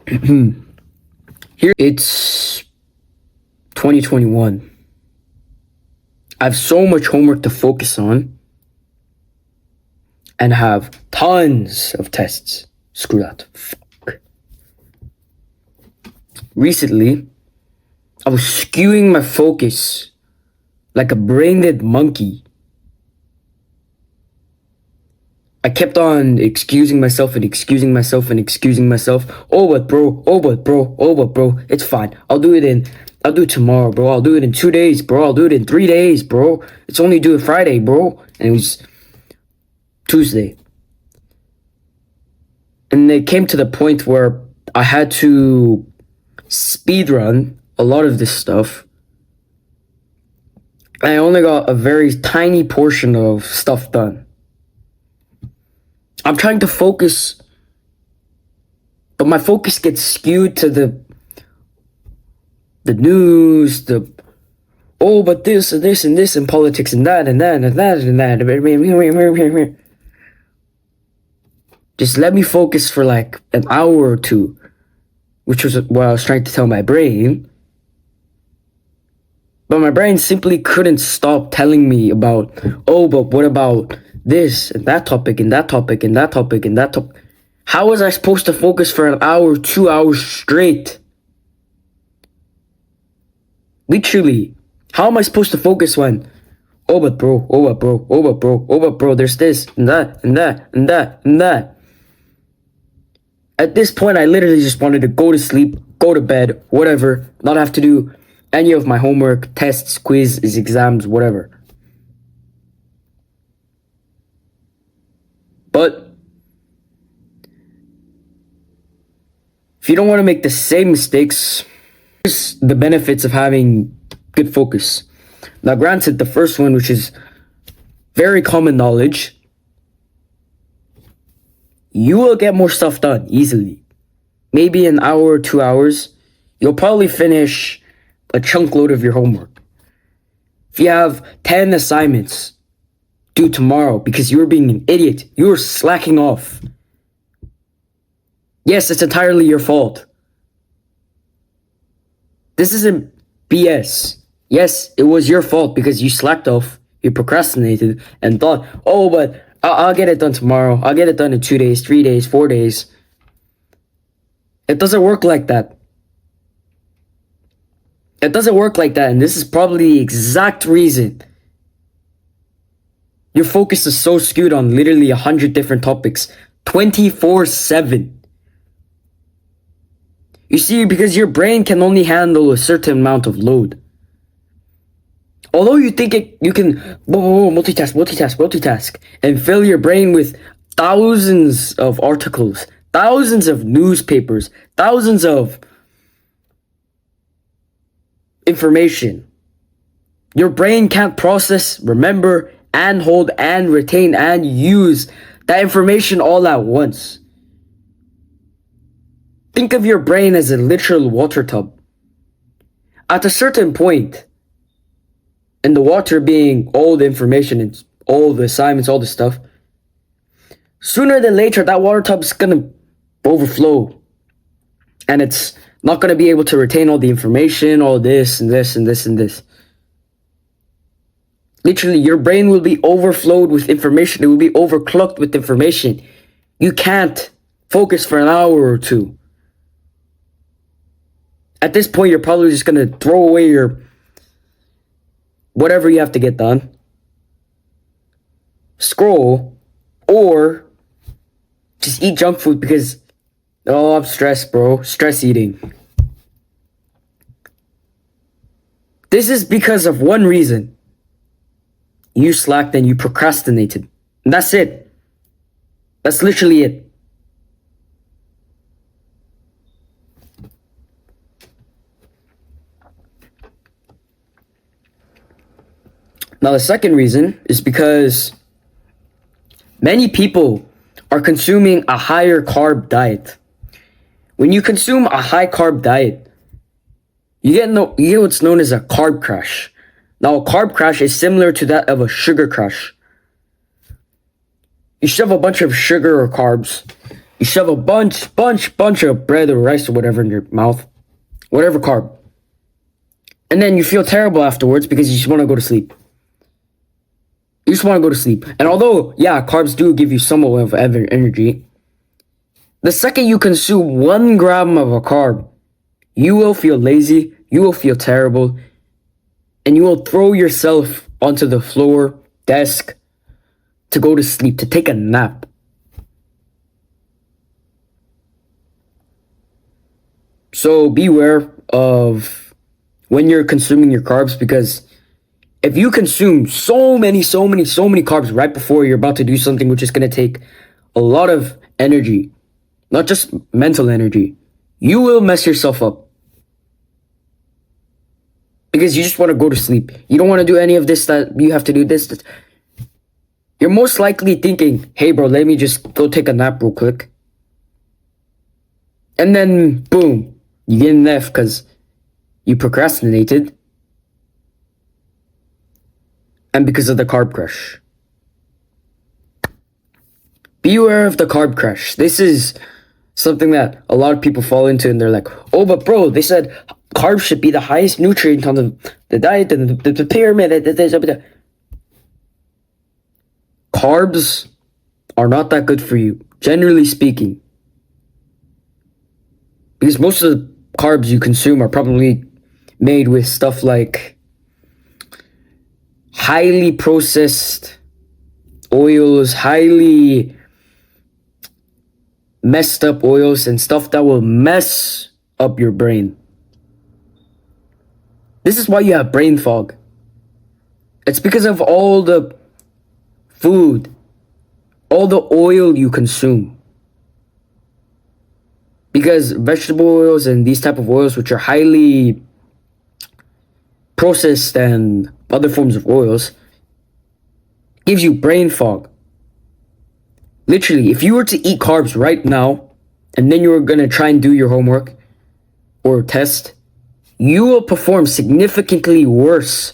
Here it's 2021. I have so much homework to focus on and have tons of tests. Screw that. Fuck. Recently, I was skewing my focus like a brain-dead monkey. I kept on excusing myself and excusing myself and excusing myself. Oh, but bro, it's fine. I'll do it tomorrow, bro. I'll do it in 2 days, bro. I'll do it in 3 days, bro. It's only due Friday, bro. And it was Tuesday. And it came to the point where I had to speedrun a lot of this stuff. I only got a very tiny portion of stuff done. I'm trying to focus, but my focus gets skewed to the news, but this and this and this and politics and that and that and that and that. Just let me focus for like an hour or two, which was what I was trying to tell my brain. But my brain simply couldn't stop telling me about, but what about this and that topic and that topic and that topic and that topic. How was I supposed to focus for an hour, 2 hours straight? Literally, how am I supposed to focus when, but bro, there's this and that and that and that and that. At this point, I literally just wanted to go to sleep, go to bed, whatever, not have to do any of my homework, tests, quizzes, exams, whatever. But if you don't want to make the same mistakes, here's the benefits of having good focus. Now, granted, the first one, which is very common knowledge, you will get more stuff done easily. Maybe an hour or 2 hours, you'll probably finish a chunk load of your homework. If you have 10 assignments due tomorrow because you were being an idiot, you were slacking off. Yes, it's entirely your fault. This isn't BS. Yes, it was your fault because you slacked off, you procrastinated, and thought, but I'll get it done tomorrow. I'll get it done in 2 days, 3 days, 4 days. It doesn't work like that. It doesn't work like that, and this is probably the exact reason your focus is so skewed on literally 100 different topics, 24/7. You see, because your brain can only handle a certain amount of load. Although you think you can multitask, and fill your brain with thousands of articles, thousands of newspapers, thousands of information. Your brain can't process, remember, and hold and retain and use that information all at once. Think of your brain as a literal water tub. At a certain point, and the water being all the information and all the assignments, all the stuff, sooner than later, that water tub's gonna overflow. And it's not gonna be able to retain all the information, all this and this and this and this. Literally, your brain will be overflowed with information. It will be overclocked with information. You can't focus for an hour or two. At this point, you're probably just gonna throw away your whatever you have to get done, scroll, or just eat junk food because, I'm stressed, bro. Stress eating. This is because of one reason. You slacked and you procrastinated. And that's it. That's literally it. Now, the second reason is because many people are consuming a higher carb diet. When you consume a high carb diet, you get what's known as a carb crash. Now, a carb crash is similar to that of a sugar crash. You shove a bunch of sugar or carbs You shove a bunch of bread or rice or whatever in your mouth, whatever carb. And then you feel terrible afterwards because you just want to go to sleep. You just want to go to sleep. And although, yeah, carbs do give you somewhat of energy, the second you consume 1 gram of a carb, you will feel lazy, you will feel terrible, and you will throw yourself onto the floor, desk, to go to sleep, to take a nap. So beware of when you're consuming your carbs, because if you consume so many carbs right before you're about to do something which is going to take a lot of energy, not just mental energy, you will mess yourself up. Because you just want to go to sleep. You don't want to do any of this, that you have to do this. You're most likely thinking, hey bro, let me just go take a nap real quick. And then, boom, you get in F because you procrastinated. And because of the carb crash. Beware of the carb crash. This is something that a lot of people fall into, and they're like, oh, but bro, they said carbs should be the highest nutrient on the diet and the pyramid. Carbs are not that good for you, generally speaking. Because most of the carbs you consume are probably made with stuff like highly processed oils, highly messed up oils, and stuff that will mess up your brain. This is why you have brain fog. It's because of all the food, all the oil you consume. Because vegetable oils and these type of oils, which are highly processed and other forms of oils, gives you brain fog. Literally, if you were to eat carbs right now, and then you were going to try and do your homework or test, you will perform significantly worse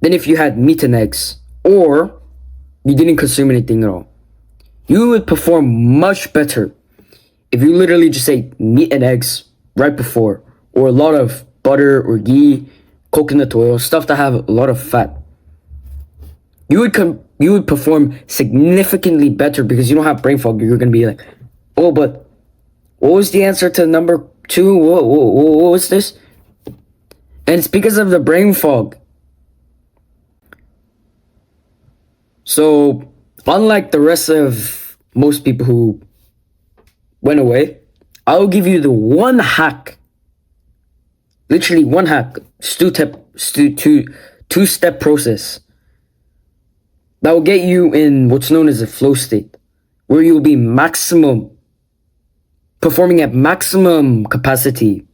than if you had meat and eggs, or you didn't consume anything at all. You would perform much better if you literally just ate meat and eggs right before, or a lot of butter or ghee, coconut oil, stuff that have a lot of fat. You would perform significantly better because you don't have brain fog. You're gonna be like, oh, but what was the answer to number 2? What was this? And it's because of the brain fog. So, unlike the rest of most people who went away, I'll give you the one hack. Literally one hack. Two-step process that will get you in what's known as a flow state, where you will be performing at maximum capacity.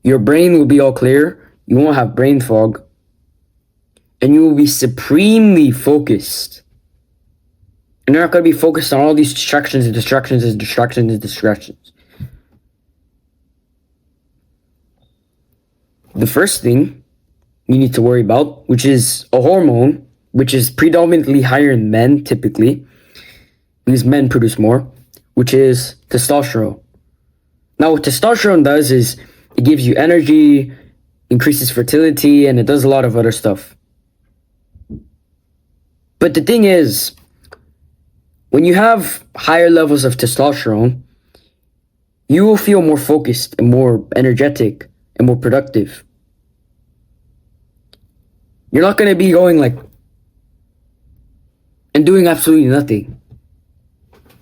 Your brain will be all clear, you won't have brain fog, and you will be supremely focused. And you're not going to be focused on all these distractions. The first thing you need to worry about, which is a hormone, which is predominantly higher in men typically, because men produce more, which is testosterone. Now, what testosterone does is it gives you energy, increases fertility, and it does a lot of other stuff. But the thing is, when you have higher levels of testosterone, you will feel more focused and more energetic and more productive. You're not going to be going like and doing absolutely nothing.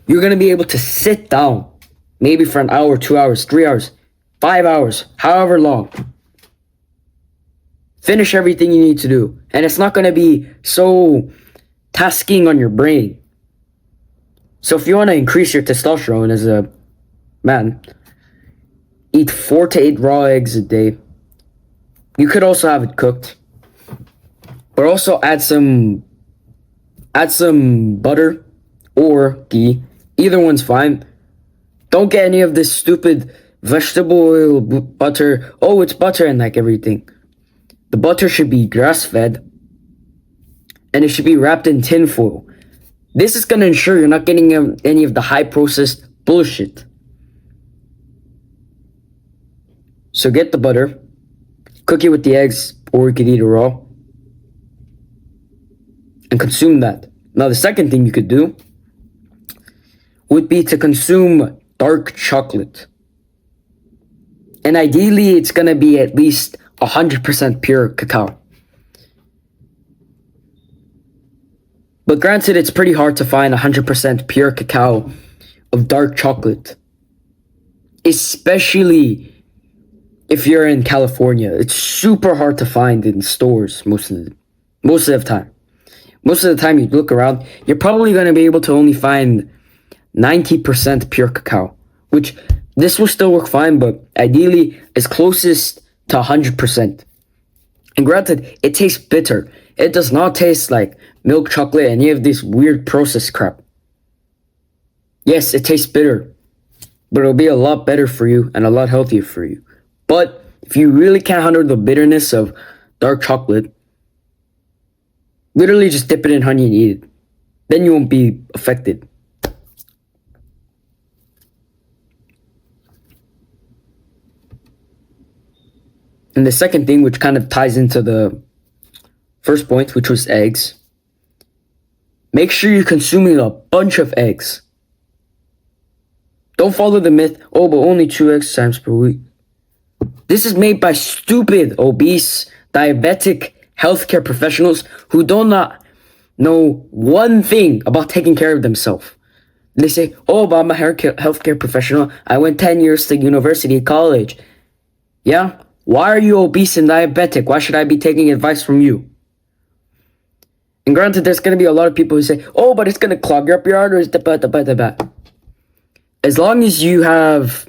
You're going to be able to sit down, maybe for an hour, 2 hours, 3 hours, 5 hours, however long. Finish everything you need to do. And it's not going to be so tasking on your brain. So if you want to increase your testosterone as a man, eat 4 to 8 raw eggs a day. You could also have it cooked. But also add some butter or ghee. Either one's fine. Don't get any of this stupid vegetable oil butter. Oh, it's butter and like everything. The butter should be grass-fed. And it should be wrapped in tin foil. This is going to ensure you're not getting any of the high processed bullshit. So get the butter, cook it with the eggs, or you could eat it raw, and consume that. Now, the second thing you could do would be to consume dark chocolate. And ideally, it's going to be at least 100% pure cacao. But granted, it's pretty hard to find 100% pure cacao of dark chocolate. Especially if you're in California. It's super hard to find in stores most of the time. Most of the time you look around, you're probably going to be able to only find 90% pure cacao. Which, this will still work fine, but ideally, it's closest to 100%. And granted, it tastes bitter. It does not taste like milk chocolate and any of this weird processed crap. Yes, it tastes bitter, but it'll be a lot better for you and a lot healthier for you. But if you really can't handle the bitterness of dark chocolate, literally just dip it in honey and eat it. Then you won't be affected. And the second thing, which kind of ties into the first point, which was eggs. Make sure you're consuming a bunch of eggs. Don't follow the myth, oh, but only 2 eggs times per week. This is made by stupid, obese, diabetic healthcare professionals who do not know one thing about taking care of themselves. They say, oh, but I'm a healthcare professional. I went 10 years to university, college. Yeah? Why are you obese and diabetic? Why should I be taking advice from you? And granted, there's going to be a lot of people who say, oh, but it's going to clog up your arteries. As long as you have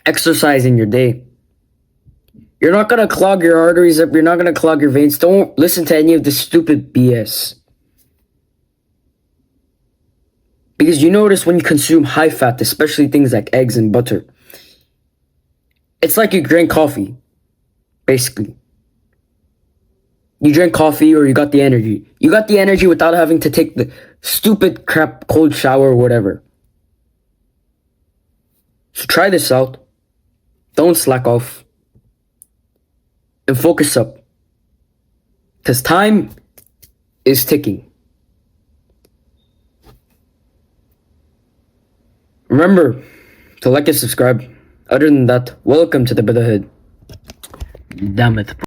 exercise in your day, you're not going to clog your arteries up. You're not going to clog your veins. Don't listen to any of this stupid BS. Because you notice when you consume high fat, especially things like eggs and butter, it's like you drink coffee, basically. You drink coffee or you got the energy. You got the energy without having to take the stupid crap cold shower or whatever. So try this out. Don't slack off. And focus up. Because time is ticking. Remember to like and subscribe. Other than that, welcome to the Brotherhood. Damn it.